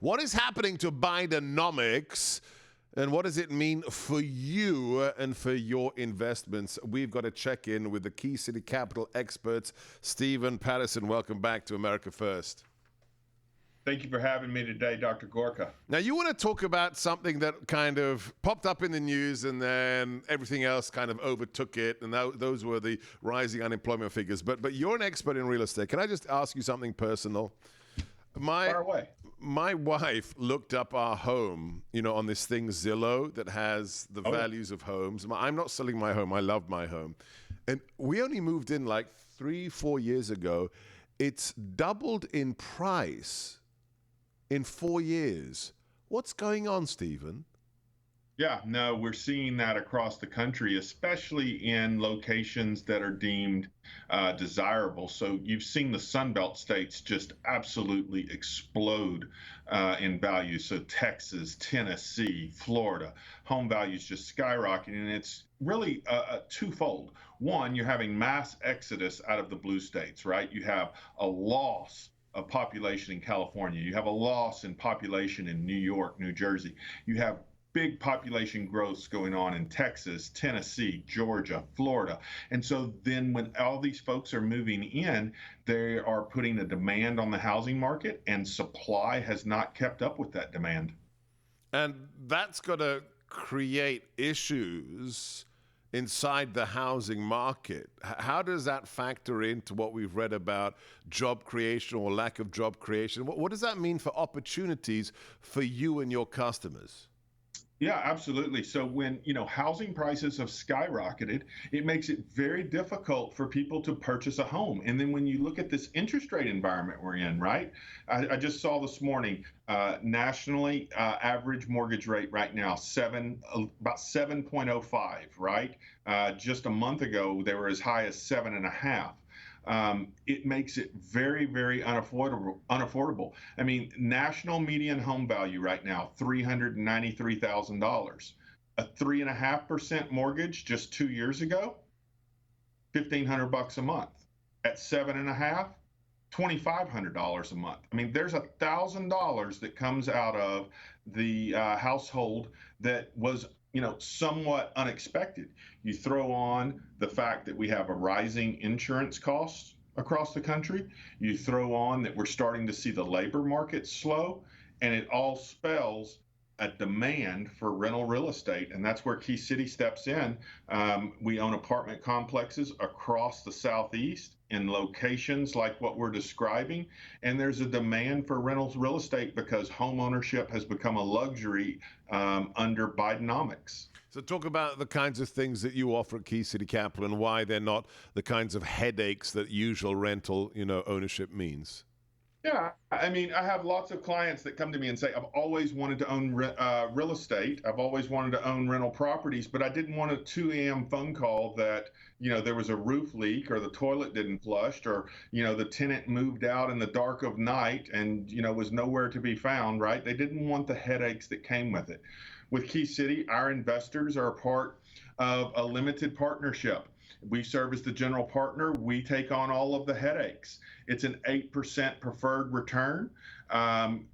What is happening to Bidenomics, and what does it mean for you and for your investments? We've got to check in with the KeyCity Capital experts. Stephen Patterson, welcome back to America First. Thank you for having me today, Dr. Gorka. Now, you want to talk about something that kind of popped up in the news and then everything else kind of overtook it, and those were the rising unemployment figures. But you're an expert in real estate. Can I just ask you something personal? Far away. My wife looked up our home, on this thing Zillow that has the values of homes. I'm not selling my home. I love my home. And we only moved in like 3-4 years ago. It's doubled in price in 4 years. What's going on, Stephen? Yeah, no, we're seeing that across the country, especially in locations that are deemed desirable. So you've seen the Sunbelt states just absolutely explode in value. So Texas, Tennessee, Florida, home values just skyrocketing. And it's really twofold. One, you're having mass exodus out of the blue states, right? You have a loss of population in California. You have a loss in population in New York, New Jersey. You have big population growths going on in Texas, Tennessee, Georgia, Florida. And so then when all these folks are moving in, they are putting a demand on the housing market, and supply has not kept up with that demand. And that's going to create issues inside the housing market. How does that factor into what we've read about job creation or lack of job creation? What does that mean for opportunities for you and your customers? Yeah, absolutely. So when, housing prices have skyrocketed, it makes it very difficult for people to purchase a home. And then when you look at this interest rate environment we're in, right? I just saw this morning, nationally, average mortgage rate right now, about 7.05, right? Just a month ago, they were as high as 7.5. It makes it very, very unaffordable. I mean, national median home value right now, $393,000. A 3.5% mortgage just 2 years ago, $1,500 a month. At 7.5, $2,500 a month. I mean, there's $1,000 that comes out of the household that was somewhat unexpected. You throw on the fact that we have a rising insurance costs across the country. You throw on that we're starting to see the labor market slow, and it all spells a demand for rental real estate. And that's where KeyCity steps in. We own apartment complexes across the Southeast in locations like what we're describing. And there's a demand for rentals real estate because home ownership has become a luxury under Bidenomics. So talk about the kinds of things that you offer at KeyCity Capital and why they're not the kinds of headaches that usual rental, ownership means. Yeah, I mean, I have lots of clients that come to me and say, I've always wanted to own real estate. I've always wanted to own rental properties, but I didn't want a 2 a.m. phone call that, there was a roof leak or the toilet didn't flush or, the tenant moved out in the dark of night and, was nowhere to be found, right? They didn't want the headaches that came with it. With KeyCity, our investors are a part of a limited partnership. We serve as the general partner. We take on all of the headaches. It's an 8% preferred return.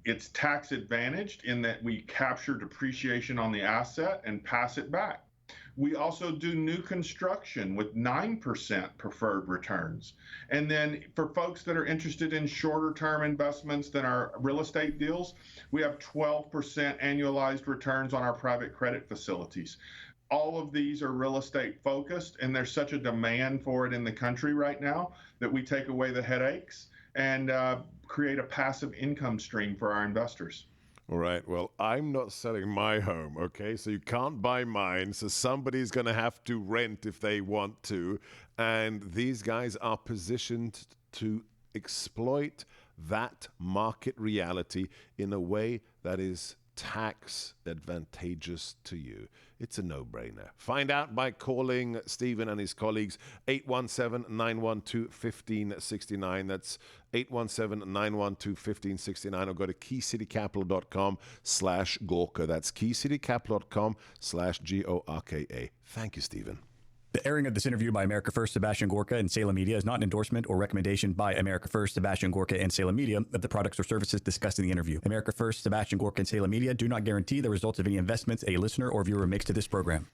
It's tax advantaged in that we capture depreciation on the asset and pass it back. We also do new construction with 9% preferred returns. And then for folks that are interested in shorter term investments than our real estate deals, we have 12% annualized returns on our private credit facilities. All of these are real estate focused, and there's such a demand for it in the country right now that we take away the headaches and create a passive income stream for our investors. All right. Well, I'm not selling my home, okay? So you can't buy mine. So somebody's going to have to rent if they want to. And these guys are positioned to exploit that market reality in a way that is tax advantageous to you. It's a no-brainer. Find out by calling Stephen and his colleagues, 817-912-1569. That's 817-912-1569, or go to keycitycapital.com/Gorka. That's keycitycapital.com/GORKA. Thank you, Stephen. The airing of this interview by America First, Sebastian Gorka, and Salem Media is not an endorsement or recommendation by America First, Sebastian Gorka, and Salem Media of the products or services discussed in the interview. America First, Sebastian Gorka, and Salem Media do not guarantee the results of any investments a listener or viewer makes to this program.